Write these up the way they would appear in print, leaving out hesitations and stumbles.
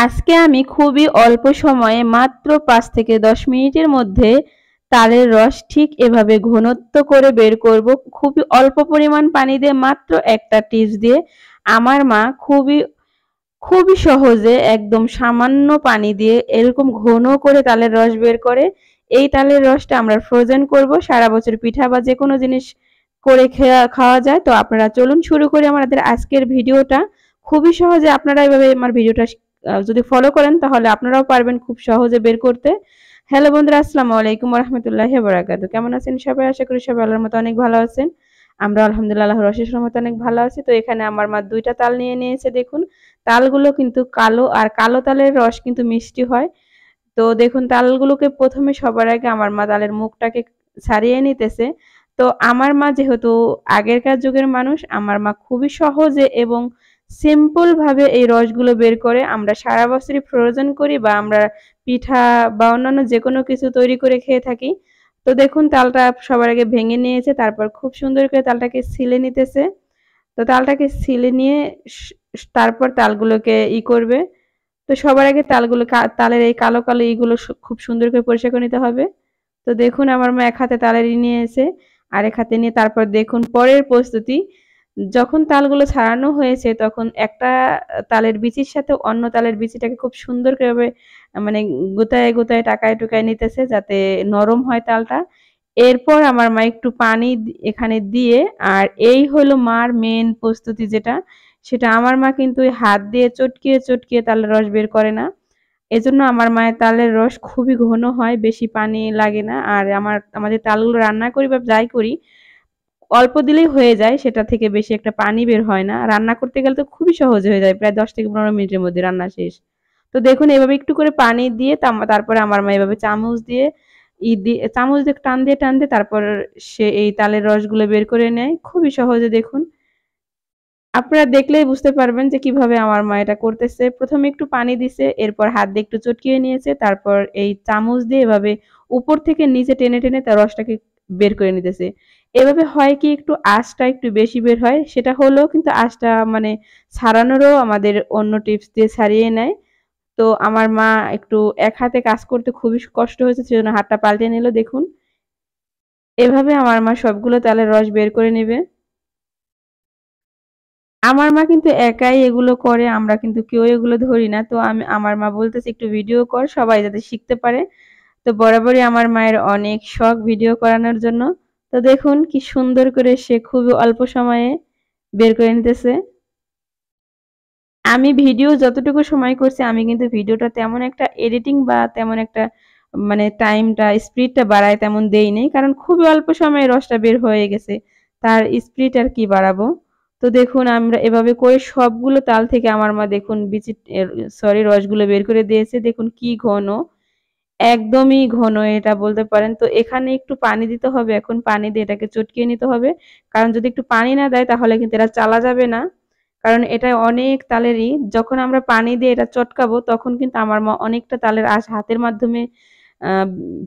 আজকে আমি খুবই অল্প সময়ে মাত্র ৫ থেকে ১০ মিনিটের মধ্যে তালের রস ঠিক এভাবে ঘনত্ব করে বের করব। খুবই অল্প পরিমাণ পানি দিয়ে মাত্র একটা টিপস দিয়ে আমার মা খুবই সহজে একদম সামান্য পানি দিয়ে এরকম ঘন করে তালের রস বের করে। এই তালের রসটা আমরা ফ্রোজেন করব, সারা বছর পিঠা বা যেকোনো জিনিস করে খাওয়া যায়। তো আপনারা চলুন শুরু করি আমাদের আজকের ভিডিওটা। খুবই সহজে আপনারা এভাবে আমার ভিডিওটা যদি ফলো করেন তাহলে আপনারাও পারবেন খুব সহজে বের করতে। হ্যালো বন্ধুরা, আসসালামু আলাইকুম ওয়া রাহমাতুল্লাহি ওয়া বারাকাতুহু। কেমন আছেন সবাই? আশা করি সবাই আল্লাহর মতো অনেক ভালো আছেন। আমরা আলহামদুলিল্লাহ আল্লাহর অশেষ রহমতে অনেক ভালো আছি। তো এখানে আমার মা ২ টা তাল নিয়ে নিয়েছে দেখুন। তালগুলো কিন্তু কালো, আর কালো তালের রস কিন্তু মিষ্টি হয়। তো দেখুন তালগুলোকে প্রথমে সবার আগে আমার মা তালের মুখটাকে ছাড়িয়ে নিতেছে। তো আমার মা যেহেতু আগেরকার যুগের মানুষ, আমার মা খুবই সহজে এবং সিম্পল ভাবে এই রসগুলো বের করে। আমরা সারা বছরই ফ্রোজেন করি বা আমরা পিঠা বা অন্যান্য যেকোনো কিছু তৈরি করে খেয়ে থাকি। তো দেখুন তালটা সবার আগে ভেঙে নিয়েছে, তারপর খুব সুন্দর করে তালটাকে ছিলে নিতেছে। তো তালটাকে ছিলে নিয়ে তারপর তালগুলোকে করবে। তো সবার আগে তালের এই কালো কালো ইগুলো খুব সুন্দর করে পরিষ্কার করে নিতে হবে। তো দেখুন আমার মা এক হাতে তালের নিয়েছে, আর এক হাতে নিয়ে তারপর দেখুন পরের প্রস্তুতি। যখন তালগুলো ছাড়ানো হয়েছে তখন একটা তালের বিচির সাথে অন্য তালের বিচিটাকে খুব সুন্দর করে মানে গোটায় গোটায় টাকায় টুকায় নিতেছে যাতে নরম হয় তালটা। এরপর আমার মা একটু পানি এখানে দিয়ে, আর এই হলো মার মেন প্রস্তুতি যেটা, সেটা আমার মা কিন্তু হাত দিয়ে চটকিয়ে চটকিয়ে তালের রস বের করে না। এজন্য আমার মায়ের তালের রস খুবই ঘন হয়, বেশি পানি লাগে না। আর আমাদের তালগুলো রান্না করি বা যাই করি অল্প দিলেই হয়ে যায়, সেটা থেকে বেশি একটা পানি বের হয় না। রান্না করতে গেলে তো খুবই সহজ হয়ে যায়, প্রায় ১০ থেকে ১৫ মিনিটের মধ্যে রান্না শেষ। তো দেখুন এভাবে একটু করে পানি দিয়ে তারপরে আমার মা এভাবে চামচ দিয়ে টান দিয়ে তারপর সে এই তালের রসগুলো বের করে নেয় খুবই সহজে। দেখুন আপনারা দেখলেই বুঝতে পারবেন যে কিভাবে আমার মা এটা করতেছে। প্রথমে একটু পানি দিছে, এরপর হাত দিয়ে একটু চটকিয়ে নিয়েছে, তারপর এই চামচ দিয়ে এভাবে উপর থেকে নিচে টেনে টেনে তার রসটাকে বের করে নিতেছে। এভাবে হয় কি একটু আঁচটা একটু বেশি বের হয়, সেটা হলেও কিন্তু আঁচটা মানে ছাড়ানোরও আমাদের অন্য টিপস দিয়ে ছাড়িয়ে নেয়। তো আমার মা একটু এক হাতে কাজ করতে খুবই কষ্ট হয়েছে, সেজন্য হাতটা পাল্টে নিল। দেখুন এভাবে আমার মা সবগুলো তালের রস বের করে নেবে। আমার মা কিন্তু একাই এগুলো করে, আমরা কিন্তু কেউ এগুলো ধরি না। তো আমার মা বলতেছে একটু ভিডিও কর, সবাই যাতে শিখতে পারে। তো বরাবরই আমার মায়ের অনেক শখ ভিডিও করানোর জন্য। তো দেখুন কি সুন্দর করে সে খুবই অল্প সময়ে বের করে নিতেছে। আমি ভিডিও যতটুকু সময় করছি আমি কিন্তু ভিডিওটা তেমন একটা এডিটিং বা তেমন একটা মানে টাইমটা স্পিডটা বাড়ায় তেমন দেই নাই, কারণ খুবই অল্প সময়ে রসটা বের হয়ে গেছে, তার স্পিড আর কি বাড়াবো। তো দেখুন আমরা এভাবে করে সবগুলো তাল থেকে আমার মা দেখুন রসগুলো বের করে দিয়েছে। দেখুন কি ঘন, একদমই ঘন এটা বলতে পারেন। তো এখানে একটু পানি দিতে হবে, এখন পানি দিয়ে এটাকে চটকিয়ে নিতে হবে, কারণ যদি একটু পানি না দেয় তাহলে কিন্তু এটা চালা যাবে না। কারণ এটা অনেক তালেরই, যখন আমরা পানি দিয়ে এটা চটকাবো তখন কিন্তু আমার মা অনেকটা তালের আঁশ হাতের মাধ্যমে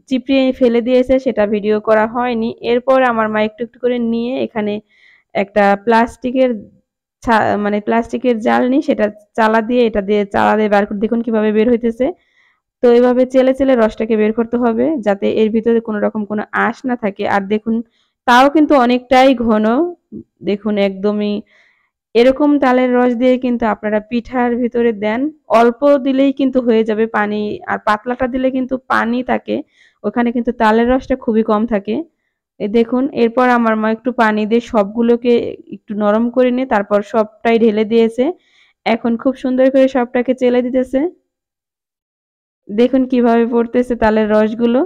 চিপড়িয়ে ফেলে দিয়েছে, সেটা ভিডিও করা হয়নি। এরপর আমার মা একটু একটু করে নিয়ে এখানে একটা প্লাস্টিকের জাল নিয়ে সেটা চালা দিয়ে বার করে দেখুন কিভাবে বের হইতেছে। তো এভাবে চেলে চেলে রসটাকে বের করতে হবে যাতে এর ভিতরে কোনো রকম কোনো আঁশ না থাকে। আর দেখুন তাও কিন্তু অনেকটাই ঘন। দেখুন একদমই এরকম তালের রস দিয়ে কিন্তু আপনারা পিঠার ভিতরে দেন, অল্প দিলেই কিন্তু হয়ে যাবে পানি। আর পাতলাটা দিলে কিন্তু পানি থাকে, ওখানে কিন্তু তালের রসটা খুবই কম থাকে। দেখুন এরপর আমার মা একটু পানি দিয়ে সবগুলোকে একটু নরম করে নিয়ে তারপর সবটাই ঢেলে দিয়েছে। এখন খুব সুন্দর করে সবটাকে চেলে দিতেছে। দেখুন কিভাবে পড়তেছে তালের রসগুলো।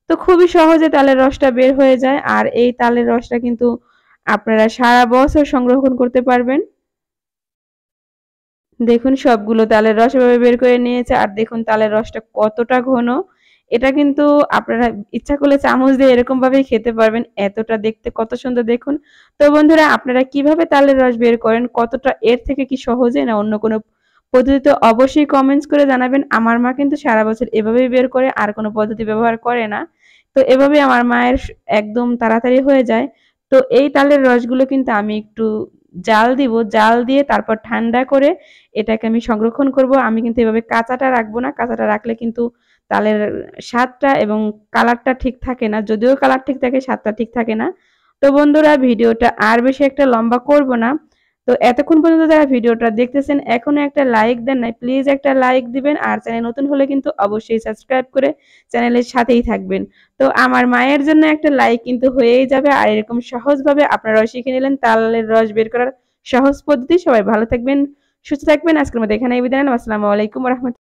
তো খুবই সহজে তালের রসটা বের হয়ে যায়, আর এই তালের রসটা কিন্তু আপনারা সারা বছর সংরক্ষণ করতে পারবেন। দেখুন সবগুলো তালের রস এভাবে বের করে নিয়েছে, আর দেখুন তালের রসটা কতটা ঘন। এটা কিন্তু আপনারা ইচ্ছা করলে চামচ দিয়ে এরকম ভাবেই খেতে পারবেন, এতটা দেখতে কত সুন্দর দেখুন। তো বন্ধুরা আপনারা কিভাবে তালের রস বের করেন, কতটা এর থেকে কি সহজে না অন্য কোনো পদ্ধতিতে অবশ্যই কমেন্টস করে জানাবেন। আমার মা কিন্তু সারা বছর এভাবেই বের করে, আর কোনো পদ্ধতি ব্যবহার করে না। তো এভাবেই আমার মায়ের একদম তাড়াতাড়ি হয়ে যায়। তো এই তালের রসগুলো কিন্তু আমি একটু জাল দিব, জাল দিয়ে তারপর ঠান্ডা করে এটাকে আমি সংরক্ষণ করব। আমি কিন্তু এভাবে কাঁচাটা রাখবো না, কাঁচাটা রাখলে কিন্তু তালের স্বাদটা এবং কালারটা ঠিক থাকে না, যদিও কালার ঠিক থাকে স্বাদটা ঠিক থাকে না। তো বন্ধুরা ভিডিওটা আর বেশি একটা লম্বা করব না। তো এতক্ষণ পর্যন্ত যারা ভিডিওটা দেখতেছেন এখনো একটা লাইক দেন নাই, প্লিজ একটা লাইক দিবেন। আর চ্যানেল নতুন হলে কিন্তু অবশ্যই সাবস্ক্রাইব করে চ্যানেলের সাথেই থাকবেন। তো আমার মায়ের জন্য একটা লাইক কিন্তু হয়েই যাবে। আর এরকম সহজভাবে আপনারাও শিখে নিলেন তালের রস বের করার সহজ পদ্ধতি। সবাই ভালো থাকবেন, সুস্থ থাকবেন। আজকের মতো এখানেই বিদায় নিলাম। আসসালামু আলাইকুম ওয়া রাহমাতুল্লাহ।